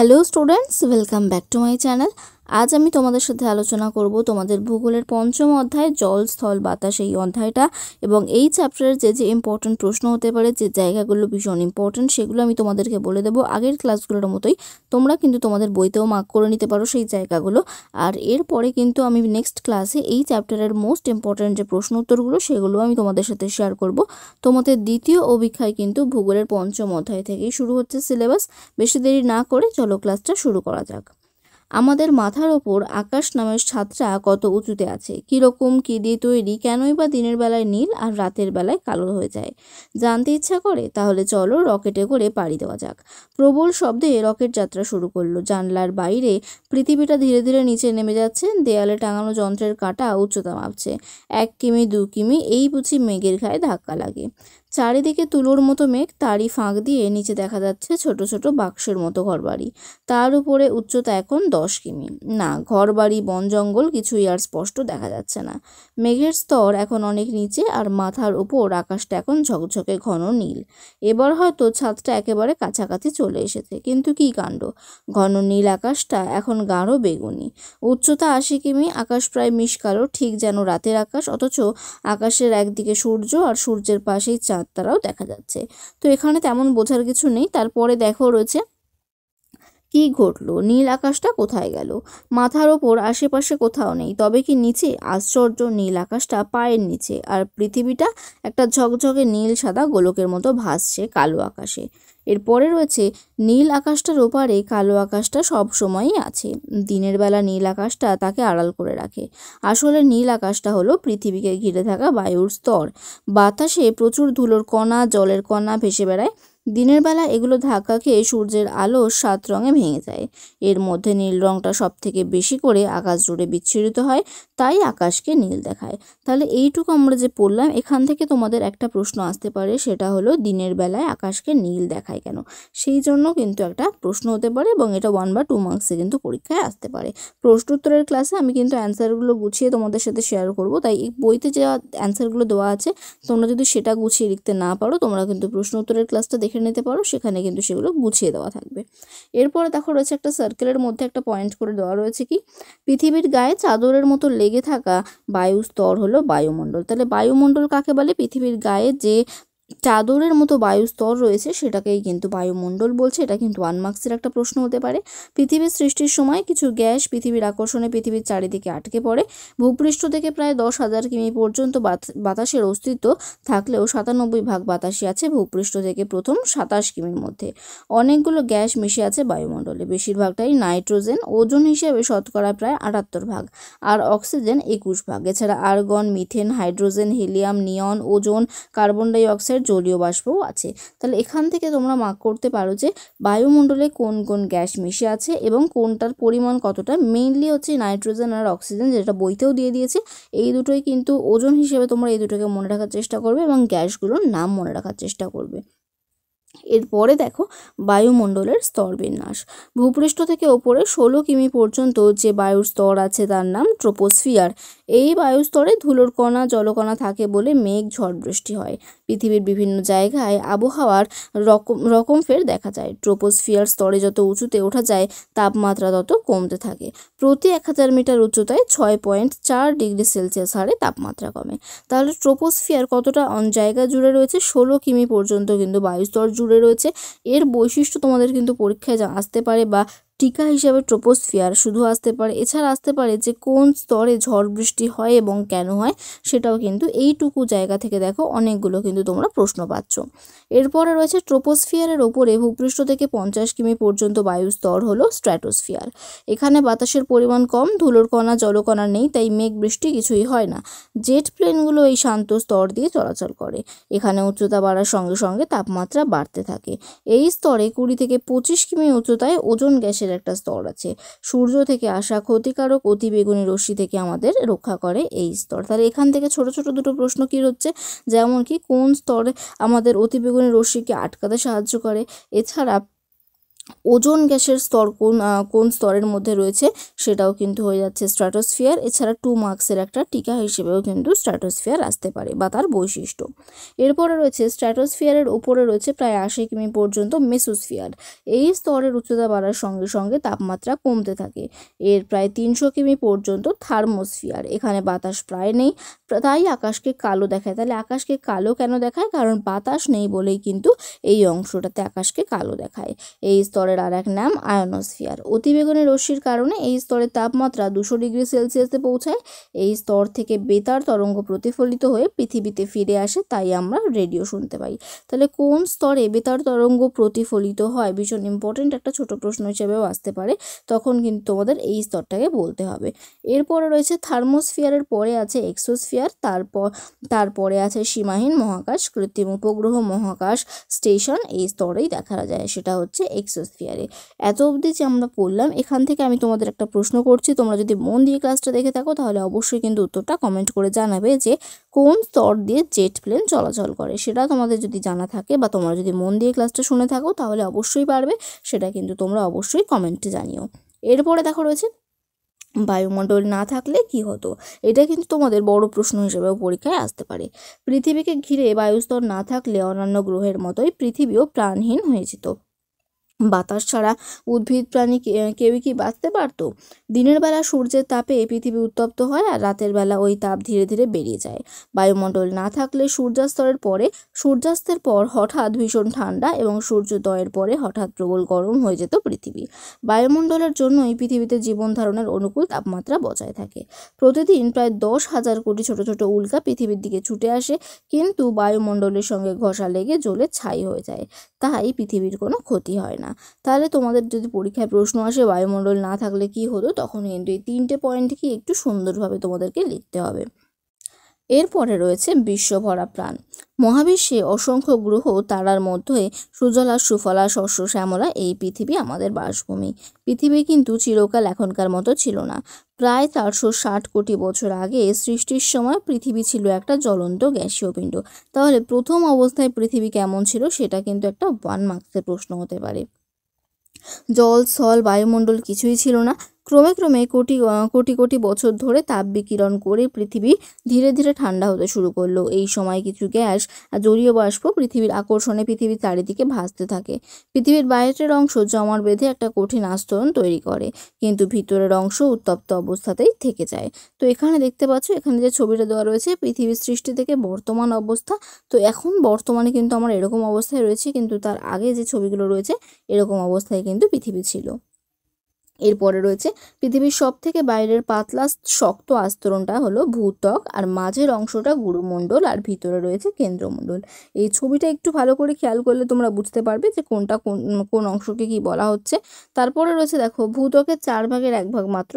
Hello students, welcome back to my channel. আজ আমি তোমাদের সাথে আলোচনা করব তোমাদের ভূগোলের পঞ্চম অধ্যায় জল স্থল বাতাস এই অধ্যায়টা, এবং এই চ্যাপ্টারের যে ইম্পর্টেন্ট প্রশ্ন হতে পারে, যে জায়গাগুলো ভীষণ ইম্পর্টেন্ট সেগুলো আমি তোমাদেরকে বলে দেবো। আগের ক্লাসগুলোর মতোই তোমরা কিন্তু তোমাদের বইতেও মার্ক করে নিতে পারো সেই জায়গাগুলো। আর এরপরে কিন্তু আমি নেক্সট ক্লাসে এই চ্যাপ্টারের মোস্ট ইম্পর্টেন্ট যে প্রশ্ন উত্তরগুলো সেগুলো আমি তোমাদের সাথে শেয়ার করব। তোমাদের দ্বিতীয় অভিক্ষায় কিন্তু ভূগোলের পঞ্চম অধ্যায় থেকেই শুরু হচ্ছে সিলেবাস। বেশি দেরি না করে চলো ক্লাসটা শুরু করা যাক। আমাদের মাথার ওপর আকাশ নামের ছাদটা কত উঁচুতে আছে, কীরকম, কী দিয়ে তৈরি, কেনই বা দিনের বেলায় নীল আর রাতের বেলায় কালো হয়ে যায়? জানতে ইচ্ছা করে? তাহলে চলো রকেটে করে পাড়ি দেওয়া যাক। প্রবল শব্দে রকেট যাত্রা শুরু করলো। জানলার বাইরে পৃথিবীটা ধীরে ধীরে নিচে নেমে যাচ্ছে। দেয়ালে টাঙানো যন্ত্রের কাঁটা উচ্চতা মাপছে। 1 কিমি 2 কিমি, এই বুঝি মেঘের গায়ে ধাক্কা লাগে। চারিদিকে তুলোর মতো মেঘ, তারই ফাঁক দিয়ে নিচে দেখা যাচ্ছে ছোট ছোট বাক্সের মতো ঘরবাড়ি। তার উপরে উচ্চতা এখন 10 কিমি। না, ঘরবাড়ি, বন জঙ্গল কিছুই আর স্পষ্ট দেখা যাচ্ছে না। মেঘের স্তর এখন অনেক নিচে, আর মাথার উপর আকাশটা এখন ঝকঝকে ঘন নীল। এবার হয়তো ছাদটা একেবারে কাছাকাছি চলে এসেছে, কিন্তু কী কাণ্ড! ঘন নীল আকাশটা এখন গাঢ় বেগুনি। উচ্চতা 80 কিমি, আকাশ প্রায় মিশকালো, ঠিক যেন রাতের আকাশ, অথচ আকাশের একদিকে সূর্য আর সূর্যের পাশেই চাঁদ তারাও দেখা যাচ্ছে। তো এখানে তেমন বোঝার কিছু নেই। তারপরে দেখো রয়েছে কি ঘটলো, নীল আকাশটা কোথায় গেল? মাথার ওপর আশেপাশে কোথাও নেই, তবে কি নিচে? আশ্চর্য, নীল আকাশটা পায়ের নিচে, আর পৃথিবীটা একটা ঝকঝকে নীল সাদা গোলকের মতো ভাসছে কালো আকাশে। এরপরে রয়েছে নীল আকাশটার ওপারে কালো আকাশটা সব সময়ই আছে। দিনের বেলা নীল আকাশটা তাকে আড়াল করে রাখে। আসলে নীল আকাশটা হলো পৃথিবীকে ঘিরে থাকা বায়ুর স্তর। বাতাসে প্রচুর ধুলোর কণা, জলের কণা ভেসে বেড়ায়। দিনের বেলা এগুলো ধাক্কা খেয়ে সূর্যের আলো 7 রঙে ভেঙে যায়। এর মধ্যে নীল রঙটা সব থেকে বেশি করে আকাশ জুড়ে বিচ্ছুরিত হয়, তাই আকাশকে নীল দেখায়। তাহলে এইটুকু আমরা যে পড়লাম, এখান থেকে তোমাদের একটা প্রশ্ন আসতে পারে, সেটা হলো দিনের বেলায় আকাশকে নীল দেখায় কেন? সেই জন্য কিন্তু একটা প্রশ্ন হতে পারে, এবং এটা 1 বা 2 মার্কসে কিন্তু পরীক্ষায় আসতে পারে। প্রশ্ন উত্তরের ক্লাসে আমি কিন্তু অ্যান্সারগুলো গুছিয়ে তোমাদের সাথে শেয়ার করব, তাই এই বইতে যে অ্যান্সারগুলো দেওয়া আছে তোমরা যদি সেটা গুছিয়ে লিখতে না পারো, তোমরা কিন্তু প্রশ্ন উত্তরের ক্লাসটা দেখে নিতে পারো, সেখানে কিন্তু সেগুলো গুছিয়ে দেওয়া থাকবে। এরপরে দেখো রয়েছে একটা সার্কেলের মধ্যে একটা পয়েন্ট করে দেওয়া রয়েছে কি, পৃথিবীর গায়ে চাদরের মতো লেগে থাকা বায়ু স্তর হলো বায়ুমণ্ডল। তাহলে বায়ুমণ্ডল কাকে বলে? পৃথিবীর গায়ে যে চাদরের মতো বায়ু স্তর রয়েছে সেটাকেই কিন্তু বায়ুমণ্ডল বলছে। এটা কিন্তু 1 মার্কসের একটা প্রশ্ন হতে পারে। পৃথিবীর সৃষ্টির সময় কিছু গ্যাস পৃথিবীর আকর্ষণে পৃথিবীর চারিদিকে আটকে পড়ে। ভূপৃষ্ঠ থেকে প্রায় 10,000 কিমি পর্যন্ত বাতাসের অস্তিত্ব থাকলেও 97 ভাগ বাতাসই আছে ভূপৃষ্ঠ থেকে প্রথম 27 কিমির মধ্যে। অনেকগুলো গ্যাস মিশে আছে বায়ুমণ্ডলে, বেশিরভাগটাই নাইট্রোজেন। ওজন হিসেবে শতকরা প্রায় 78 ভাগ, আর অক্সিজেন 21 ভাগ। এছাড়া আর্গন, মিথেন, হাইড্রোজেন, হিলিয়াম, নিয়ন, ওজোন, কার্বন ডাই অক্সাইড, জলীয় বাষ্পও আছে। তাহলে এখান থেকে তোমরা মার্ক করতে পারো যে বায়ুমণ্ডলে কোন কোন গ্যাস মিশে আছে এবং কোনটার পরিমাণ কতটা। মেইনলি হচ্ছে নাইট্রোজেন আর অক্সিজেন, যেটা বইতেও দিয়ে দিয়েছে। এই দুটোই কিন্তু ওজন হিসেবে তোমরা এই দুটোকে মনে রাখার চেষ্টা করবে, এবং গ্যাসগুলোর নাম মনে রাখার চেষ্টা করবে। এরপরে দেখো বায়ুমণ্ডলের স্তর বিন্যাস। ভূপৃষ্ঠ থেকে ওপরে 16 কিমি পর্যন্ত যে বায়ুর স্তর আছে তার নাম ট্রোপোস্ফিয়ার। এই বায়ুস্তরে ধুলোর কণা, জলকণা থাকে বলে মেঘ, ঝড় বৃষ্টি হয়। পৃথিবীর বিভিন্ন জায়গায় আবহাওয়ার রকম ফের দেখা যায়। ট্রোপোস্ফিয়ার স্তরে যত উঁচুতে ওঠা যায় তাপমাত্রা তত কমতে থাকে। প্রতি 1000 মিটার উচ্চতায় 6.4 ডিগ্রি সেলসিয়াস হারে তাপমাত্রা কমে। তাহলে ট্রোপোস্ফিয়ার কতটা জায়গা জুড়ে রয়েছে? 16 কিমি পর্যন্ত কিন্তু বায়ুস্তর জুড়ে রয়েছে। এর বৈশিষ্ট্য তোমাদের কিন্তু পরীক্ষায় আসতে পারে, বা টিকা হিসাবে ট্রোপোস্ফিয়ার শুধু আসতে পারে। এছাড়া আসতে পারে যে কোন স্তরে ঝড় বৃষ্টি হয় এবং কেন হয়, সেটাও কিন্তু এইটুকু জায়গা থেকে দেখো অনেকগুলো কিন্তু তোমরা প্রশ্ন পাচ্ছ। এরপরে রয়েছে ট্রোপোস্ফিয়ারের ওপরে ভূপৃষ্ঠ থেকে 50 কিমি পর্যন্ত বায়ুর স্তর হলো স্ট্র্যাটোস্ফিয়ার। এখানে বাতাসের পরিমাণ কম, ধুলোর কণা, জলকণা নেই, তাই মেঘ বৃষ্টি কিছুই হয় না। জেট প্লেনগুলো এই শান্ত স্তর দিয়ে চলাচল করে। এখানে উচ্চতা বাড়ার সঙ্গে সঙ্গে তাপমাত্রা বাড়তে থাকে। এই স্তরে 20 থেকে 25 কিমি উচ্চতায় ওজোন গ্যাসের একটা স্তর আছে। সূর্য থেকে আসা ক্ষতিকারক অতিবেগুনি রশ্মি থেকে আমাদের রক্ষা করে এই স্তর। তাহলে এখান থেকে ছোট ছোট দুটো প্রশ্ন কি হচ্ছে, যেমন কি কোন স্তরে আমাদের অতিবেগুনি রশ্মিকে আটকাতে সাহায্য করে। এছাড়া ওজোন গ্যাসের স্তর কোন স্তরের মধ্যে রয়েছে সেটাও কিন্তু হয়ে যাচ্ছে স্ট্র্যাটোস্ফিয়ার। এছাড়া 2 মার্কসের একটা টিকা হিসেবেও কিন্তু স্ট্র্যাটোস্ফিয়ার আসতে পারে বা তার বৈশিষ্ট্য। এরপরে রয়েছে স্ট্র্যাটোস্ফিয়ারের ওপরে রয়েছে প্রায় 80 কিমি পর্যন্ত মেসোস্ফিয়ার। এই স্তরের উচ্চতা বাড়ার সঙ্গে সঙ্গে তাপমাত্রা কমতে থাকে। এর প্রায় 300 কিমি পর্যন্ত থার্মোস্ফিয়ার। এখানে বাতাস প্রায় নেই, তাই আকাশকে কালো দেখায়। তাহলে আকাশকে কালো কেন দেখায়? কারণ বাতাস নেই বলেই কিন্তু এই অংশটাতে আকাশকে কালো দেখায়। এই স্তরের আর এক নাম আয়নোস্ফিয়ার। অতিবেগুনি রশ্মির কারণে এই স্তরের তাপমাত্রা 200 ডিগ্রি সেলসিয়াসে পৌঁছায়। এই স্তর থেকে বেতার তরঙ্গ প্রতিফলিত হয়ে পৃথিবীতে ফিরে আসে, তাই আমরা রেডিও শুনতে পাই। তাহলে কোন স্তরে বেতার তরঙ্গ প্রতিফলিত হয় ভীষণ ইম্পর্টেন্ট একটা ছোট প্রশ্ন হিসেবেও আসতে পারে, তখন কিন্তু তোমাদের এই স্তরটাকে বলতে হবে। এরপরে রয়েছে থার্মোস্ফিয়ারের পরে আছে এক্সোস্ফিয়ার, তারপরে আছে সীমাহীন মহাকাশ, কৃত্রিম উপগ্রহ, মহাকাশ স্টেশন এই স্তরেই দেখা যায়, সেটা হচ্ছে এক্সোস্ফিয়ারে। এত অবধি যে আমরা পড়লাম, এখান থেকে আমি তোমাদের একটা প্রশ্ন করছি, তোমরা যদি মন দিয়ে ক্লাসটা দেখে থাকো তাহলে অবশ্যই কিন্তু উত্তরটা কমেন্ট করে জানাবে যে কোন স্তর দিয়ে জেট প্লেন চলাচল করে। সেটা তোমাদের যদি জানা থাকে বা তোমরা যদি মন দিয়ে ক্লাসটা শুনে থাকো তাহলে অবশ্যই পারবে, সেটা কিন্তু তোমরা অবশ্যই কমেন্টে জানিও। এরপরে দেখো রয়েছে বায়ুমণ্ডল না থাকলে কি হতো। এটা কিন্তু তোমাদের বড় প্রশ্ন হিসেবেও পরীক্ষায় আসতে পারে। পৃথিবীকে ঘিরে বায়ুস্তর না থাকলে অন্যান্য গ্রহের মতোই পৃথিবীও প্রাণহীন হয়ে যেত। বাতাস ছাড়া উদ্ভিদ প্রাণী কেউই কি বাঁচতে পারতো? দিনের বেলা সূর্যের তাপে পৃথিবী উত্তপ্ত হয় আর রাতের বেলা ওই তাপ ধীরে ধীরে বেরিয়ে যায়। বায়ুমণ্ডল না থাকলে সূর্যাস্তের পর হঠাৎ ভীষণ ঠান্ডা এবং সূর্যোদয়ের পরে হঠাৎ প্রবল গরম হয়ে যেত পৃথিবী। বায়ুমণ্ডলের জন্যই পৃথিবীতে জীবন ধারণের অনুকূল তাপমাত্রা বজায় থাকে। প্রতিদিন প্রায় 10,000 কোটি ছোট ছোট উল্কা পৃথিবীর দিকে ছুটে আসে, কিন্তু বায়ুমণ্ডলের সঙ্গে ঘষা লেগে জ্বলে ছাই হয়ে যায়, তাই পৃথিবীর কোনো ক্ষতি হয় না। তাহলে তোমাদের যদি পরীক্ষায় প্রশ্ন আসে বায়ুমণ্ডল না থাকলে কি হতো, তখন কিন্তু এই 3টে পয়েন্টকে একটু সুন্দরভাবে তোমাদেরকে লিখতে হবে। এরপরে রয়েছে বিশ্বভরা প্রাণ। মহাবিশ্বে অসংখ্য গ্রহ তারার মধ্যে সুজলা সুফলা শস্য শ্যামলা এই পৃথিবী আমাদের বাসভূমি। পৃথিবী কিন্তু চিরকাল এখনকার মতো ছিল না। প্রায় 460 কোটি বছর আগে সৃষ্টির সময় পৃথিবী ছিল একটা জ্বলন্ত গ্যাসীয় পিণ্ড। তাহলে প্রথম অবস্থায় পৃথিবী কেমন ছিল সেটা কিন্তু একটা 1 মার্কসের প্রশ্ন হতে পারে। জল স্থল বায়ুমণ্ডল কিছুই ছিল না। ক্রমে ক্রমে কোটি কোটি কোটি বছর ধরে তাপ বিকিরণ করে পৃথিবী ধীরে ধীরে ঠান্ডা হতে শুরু করলো। এই সময় কিছু গ্যাস আর জলীয় বাষ্প পৃথিবীর আকর্ষণে পৃথিবীর চারিদিকে ভাসতে থাকে। পৃথিবীর বাইরের অংশ জমাট বেঁধে একটা কঠিন আস্তরণ তৈরি করে, কিন্তু ভিতরের অংশ উত্তপ্ত অবস্থাতেই থেকে যায়। তো এখানে দেখতে পাচ্ছ, এখানে যে ছবিটা দেওয়া রয়েছে পৃথিবীর সৃষ্টি থেকে বর্তমান অবস্থা। তো এখন বর্তমানে কিন্তু আমরা এরকম অবস্থায় রয়েছে, কিন্তু তার আগে যে ছবিগুলো রয়েছে এরকম অবস্থায় কিন্তু পৃথিবী ছিল। এরপরে রয়েছে পৃথিবীর সব থেকে বাইরের পাতলা শক্ত আস্তরণটা হলো ভূত্বক, আর মাঝের অংশটা গুরুমণ্ডল, আর ভিতরে রয়েছে কেন্দ্রমণ্ডল। এই ছবিটা একটু ভালো করে খেয়াল করলে তোমরা বুঝতে পারবে যে কোনটা কোন অংশকে কি বলা হচ্ছে। তারপরে রয়েছে দেখো ভূত্বকের 4 ভাগের 1 ভাগ মাত্র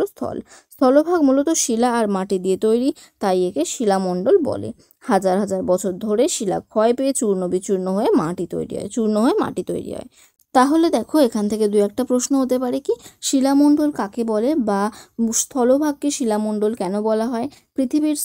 স্থলভাগ মূলত শিলা আর মাটি দিয়ে তৈরি, তাই একে শিলামণ্ডল বলে। হাজার হাজার বছর ধরে শিলা ক্ষয় পেয়ে চূর্ণ বিচূর্ণ হয়ে মাটি তৈরি হয়। তাহলে দেখো এখান থেকে 2-1টা প্রশ্ন হতে পারে কি, শিলামণ্ডল কাকে বলে বা স্থলভাগকে শিলামণ্ডল কেন বলা হয়, পৃথিবীর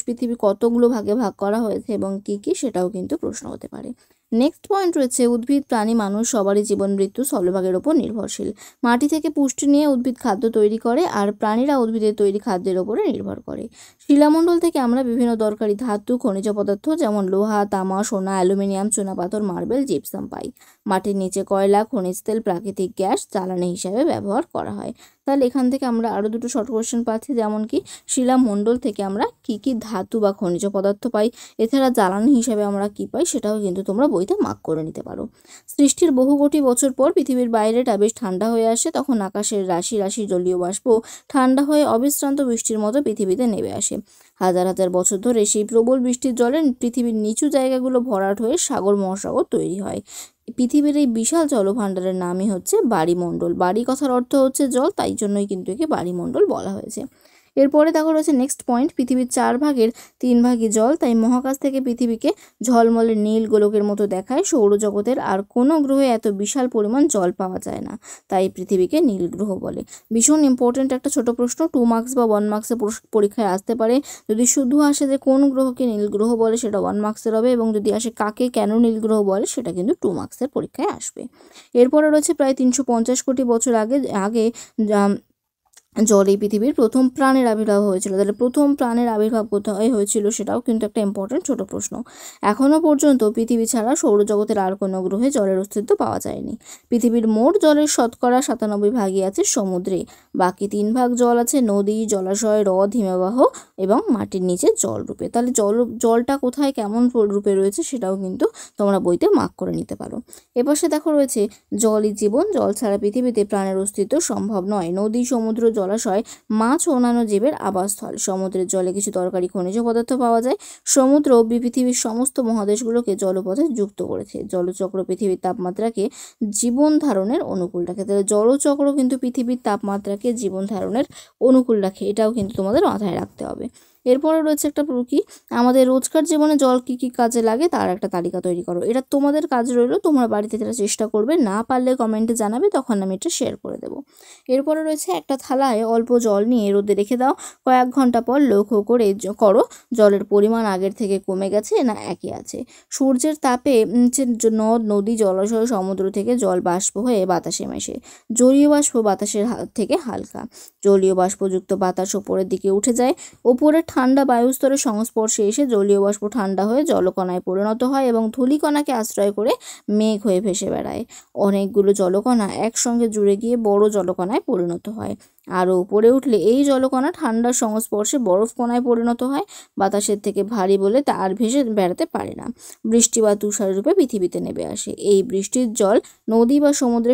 পৃথিবী কতগুলো ভাগে ভাগ করা হয়েছে এবং কি কি, সেটাও কিন্তু প্রশ্ন হতে পারে। নেক্সট পয়েন্ট রয়েছে উদ্ভিদ প্রাণী মানুষ সবারই জীবন মৃত্যু স্থলভাগের ওপর নির্ভরশীল। মাটি থেকে পুষ্টি নিয়ে উদ্ভিদ খাদ্য তৈরি করে, আর প্রাণীরা উদ্ভিদের তৈরি খাদ্যের ওপরে নির্ভর করে। শিলামণ্ডল থেকে আমরা বিভিন্ন দরকারি ধাতু খনিজ পদার্থ যেমন লোহা, তামা, সোনা, অ্যালুমিনিয়াম, চুনাপাথর, মার্বেল, জিপসাম পাই। মাটির নিচে কয়লা, খনিজ তেল, প্রাকৃতিক গ্যাস জ্বালানি হিসাবে ব্যবহার করা হয়। তাহলে এখান থেকে আমরা আরও 2টো শর্ট কোয়েশ্চেন পাচ্ছি, যেমন কি শিলামণ্ডল থেকে আমরা কি কি ধাতু বা খনিজ পদার্থ পাই, এছাড়া জ্বালানি হিসাবে আমরা কি পাই সেটাও কিন্তু তোমরা বইতে মার্ক করে নিতে পারো। সৃষ্টির বহু কোটি বছর পর পৃথিবীর বাইরেটা বেশ ঠান্ডা হয়ে আসে, তখন আকাশের রাশি রাশি জলীয় বাষ্প ঠান্ডা হয়ে অবিশ্রান্ত বৃষ্টির মতো পৃথিবীতে নেমে আসে। হাজার হাজার বছর ধরে সেই প্রবল বৃষ্টির জলে পৃথিবীর নিচু জায়গাগুলো ভরাট হয়ে সাগর মহাসাগর তৈরি হয়। পৃথিবীর এই বিশাল জলভাণ্ডারের নামই হচ্ছে বায়ুমণ্ডল। বাড়ি কথার অর্থ হচ্ছে জল, তাই জন্যই কিন্তু একে বায়ুমণ্ডল বলা হয়েছে। এরপরে দেখো রয়েছে নেক্সট পয়েন্ট, পৃথিবীর 4 ভাগের 3 ভাগই জল, তাই মহাকাশ থেকে পৃথিবীকে ঝলমলে নীল গোলকের মতো দেখায়। সৌরজগতের আর কোনো গ্রহে এত বিশাল পরিমাণ জল পাওয়া যায় না, তাই পৃথিবীকে নীল গ্রহ বলে। ভীষণ ইম্পর্টেন্ট একটা ছোট প্রশ্ন, 2 মার্কস বা 1 মার্কসের পরীক্ষায় আসতে পারে। যদি শুধু আসে যে কোন গ্রহকে নীল গ্রহ বলে সেটা 1 মার্কসের হবে, এবং যদি আসে কাকে কেন নীল গ্রহ বলে সেটা কিন্তু 2 মার্কসের পরীক্ষায় আসবে। এরপরে রয়েছে প্রায় 350 কোটি বছর আগে আগে জল এই পৃথিবীর প্রথম প্রাণের আবির্ভাব হয়েছিল। তাহলে প্রথম প্রাণের আবির্ভাব কোথায় হয়েছিল সেটাও কিন্তু একটা ইম্পর্টেন্ট ছোট প্রশ্ন। এখনও পর্যন্ত পৃথিবী ছাড়া সৌরজগতের আর কোনো গ্রহে জলের অস্তিত্ব পাওয়া যায়নি। পৃথিবীর মোট জলের শতকরা 97 ভাগই আছে সমুদ্রে, বাকি 3 ভাগ জল আছে নদী, জলাশয়, হ্রদ, হিমবাহ এবং মাটির নিচে জল রূপে। তাহলে জলটা কোথায় কেমন রূপে রয়েছে সেটাও কিন্তু তোমরা বইতে মার্ক করে নিতে পারো। এপাশে দেখো রয়েছে জলই জীবন, জল ছাড়া পৃথিবীতে প্রাণের অস্তিত্ব সম্ভব নয়। নদী, সমুদ্র, জলাশয়, মাছ ও অন্যান্য জীবের আবাসস্থল। সমুদ্রের জলে কিছু দরকারি খনিজ পদার্থ পাওয়া যায়। সমুদ্র পৃথিবীর সমস্ত মহাদেশগুলোকে জলপথে যুক্ত করেছে। জলচক্র পৃথিবীর তাপমাত্রাকে জীবন ধারণের অনুকূল রাখে। তাহলে জলচক্র কিন্তু পৃথিবীর তাপমাত্রাকে জীবন ধারণের অনুকূল রাখে, এটাও কিন্তু তোমাদের মাথায় রাখতে হবে। এরপরে রয়েছে একটা কি, আমাদের রোজকার জীবনে জল কি কি কাজে লাগে তার একটা তালিকা তৈরি করো। এটা তোমাদের কাজ রইলো, তোমরা বাড়িতে যেটা চেষ্টা করবে, না পারলে কমেন্টে জানাবে, তখন আমি এটা শেয়ার করে দেবো। এরপরে রয়েছে একটা থালায় অল্প জল নিয়ে রোদে রেখে দাও। কয়েক ঘন্টা পর লক্ষ্য করো জলের পরিমাণ আগের থেকে কমে গেছে না একই আছে। সূর্যের তাপে নদ, নদী, জলাশয়, সমুদ্র থেকে জল বাষ্প হয়ে বাতাসে মেশে। জলীয় বাষ্প বাতাসের থেকে হালকা। জলীয় বাষ্পযুক্ত বাতাস ওপরের দিকে উঠে যায়। ওপরে ঠান্ডা বায়ুস্তরের সংস্পর্শে এসে জলীয় বাষ্প ঠান্ডা হয়ে জলকণায় পরিণত হয় এবং ধূলিকণাকে আশ্রয় করে মেঘ হয়ে ভেসে বেড়ায়। অনেকগুলো জলকণা একসঙ্গে জুড়ে গিয়ে বড় জলকণায় পরিণত হয়। আরও উপরে উঠলে এই জলকণা ঠান্ডার সংস্পর্শে বরফ কণায় পরিণত হয়। বাতাসের থেকে ভারী বলে তা আর ভেসে বেড়াতে পারে না। বৃষ্টি বা তুষার রূপে পৃথিবীতে নেমে আসে। এই বৃষ্টির জল নদী বা সমুদ্রে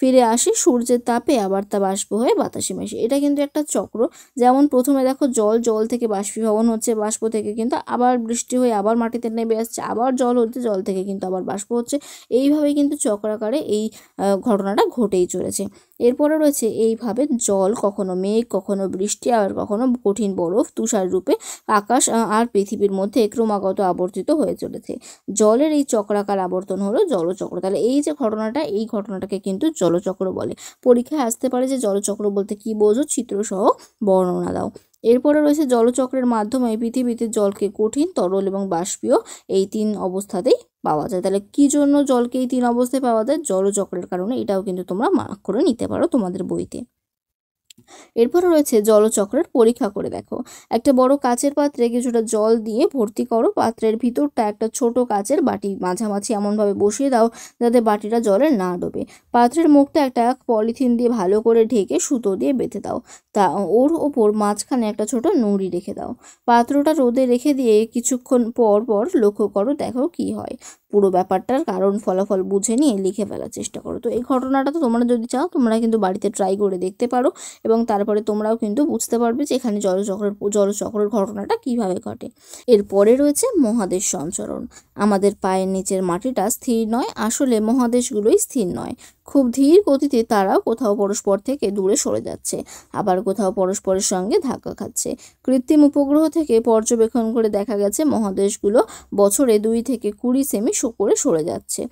ফিরে আসে সূর্যের তাপে, আবার তা বাষ্প হয়ে বাতাসে মেশে। এটা কিন্তু একটা চক্র। যেমন প্রথমে দেখো জল থেকে বাষ্পীভবন হচ্ছে, বাষ্প থেকে কিন্তু আবার বৃষ্টি হয়ে আবার মাটিতে নেমে আসছে, আবার জল হচ্ছে, জল থেকে কিন্তু আবার বাষ্প হচ্ছে। এইভাবেই কিন্তু চক্রাকারে এই ঘটনাটা ঘটেই চলেছে। এরপরে রয়েছে এইভাবে জল কখনো মেঘ, কখনো বৃষ্টি, আবার কখনো কঠিন বরফ, তুষার রূপে আকাশ আর পৃথিবীর মধ্যে ক্রমাগত আবর্তিত হয়ে চলেছে। জলের এই চক্রাকার আবর্তন হলো জলচক্র। তাহলে এই যে ঘটনাটা, এই ঘটনাটাকে কিন্তু জলচক্র বলে। পরীক্ষায় আসতে পারে যে জলচক্র বলতে কি বোঝো, চিত্রসহ বর্ণনা দাও। এরপরে রয়েছে জলচক্রের মাধ্যমে পৃথিবীতে জলকে কঠিন, তরল এবং বাষ্পীয় এই 3 অবস্থাতেই পাওয়া যায়। তাহলে কি জন্য জলকে এই 3 অবস্থায় পাওয়া যায়? জলচক্রের কারণে। এটাও কিন্তু তোমরা মার্ক করে নিতে পারো তোমাদের বইতে। এরপরে রয়েছে জলচক্রের পরীক্ষা করে দেখো। একটা বড় কাচের পাত্রে কিছুটা জল দিয়ে ভর্তি করো। পাত্রের ভিতরটা একটা ছোট কাচের বাটি মাঝামাঝি এমনভাবে বসিয়ে দাও যাতে বাটিটা জলে না ডোবে। পাত্রের মুখটা একটা পলিথিন দিয়ে ভালো করে ঢেকে সুতো দিয়ে বেঁধে দাও। তা ওর ওপর মাঝখানে একটা ছোট নুড়ি রেখে দাও। পাত্রটা রোদে রেখে দিয়ে কিছুক্ষণ পর পর লক্ষ্য করো, দেখো কি হয়। পুরো ব্যাপারটার কারণ ফলাফল বুঝে নিয়ে লিখে ফেলার চেষ্টা করো। তো এই ঘটনাটা তো তোমরা যদি চাও তোমরা কিন্তু বাড়িতে ট্রাই করে দেখতে পারো, এবং তারপরে তোমরাও কিন্তু বুঝতে পারবে যে এখানে জলচক্রের ঘটনাটা কিভাবে ঘটে। এরপরে রয়েছে মহাদেশ সঞ্চরণ। আমাদের পায়ের নিচের মাটিটা স্থির নয়, আসলে মহাদেশগুলোই স্থির নয়। খুব ধীর গতিতে তারাও কোথাও পরস্পর থেকে দূরে সরে যাচ্ছে, আবার কোথাও পরস্পরের সঙ্গে ধাক্কা খাচ্ছে। কৃত্রিম উপগ্রহ থেকে পর্যবেক্ষণ করে দেখা গেছে মহাদেশগুলো বছরে 2 থেকে 20 সেমি করে সরে যাচ্ছে।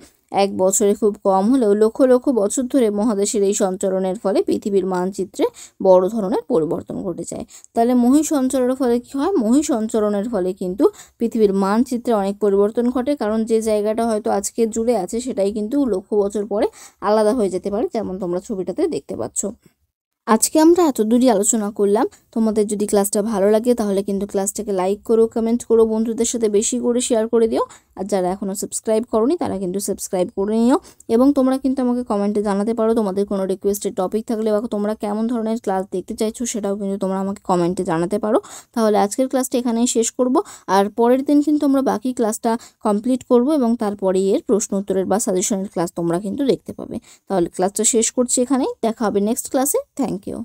এক বছরে খুব কম হলেও লক্ষ লক্ষ বছর ধরে মহাদেশের এই সঞ্চরণের ফলে পৃথিবীর মানচিত্রে বড় ধরনের পরিবর্তন ঘটে যায়। তাহলে মহাসঞ্চরণের ফলে কি হয়? মহাসঞ্চরণের ফলে কিন্তু পৃথিবীর মানচিত্রে অনেক পরিবর্তন ঘটে, কারণ যে জায়গাটা হয়তো আজকে জুড়ে আছে সেটাই কিন্তু লক্ষ বছর পরে আলাদা হয়ে যেতে পারে, যেমন তোমরা ছবিটাতে দেখতে পাচ্ছ। আজকে আমরা এত দূরই আলোচনা করলাম। তোমাদের যদি ক্লাসটা ভালো লাগে তাহলে কিন্তু ক্লাসটাকে লাইক করো, কমেন্ট করো, বন্ধুদের সাথে বেশি করে শেয়ার করে দিও। আর যারা এখনও সাবস্ক্রাইব করোনি তারা কিন্তু সাবস্ক্রাইব করে নিও, এবং তোমরা কিন্তু আমাকে কমেন্টে জানাতে পারো তোমাদের কোনো রিকোয়েস্টেড টপিক থাকলে বা তোমরা কেমন ধরনের ক্লাস দেখতে চাইছো সেটাও কিন্তু তোমরা আমাকে কমেন্টে জানাতে পারো। তাহলে আজকের ক্লাসটা এখানেই শেষ করব, আর পরের দিন কিন্তু আমরা বাকি ক্লাসটা কমপ্লিট করব, এবং তারপরে এর প্রশ্ন উত্তরের বা সাজেশনের ক্লাস তোমরা কিন্তু দেখতে পাবে। তাহলে ক্লাসটা শেষ করছি এখানেই, দেখা হবে নেক্সট ক্লাসে। Thank you.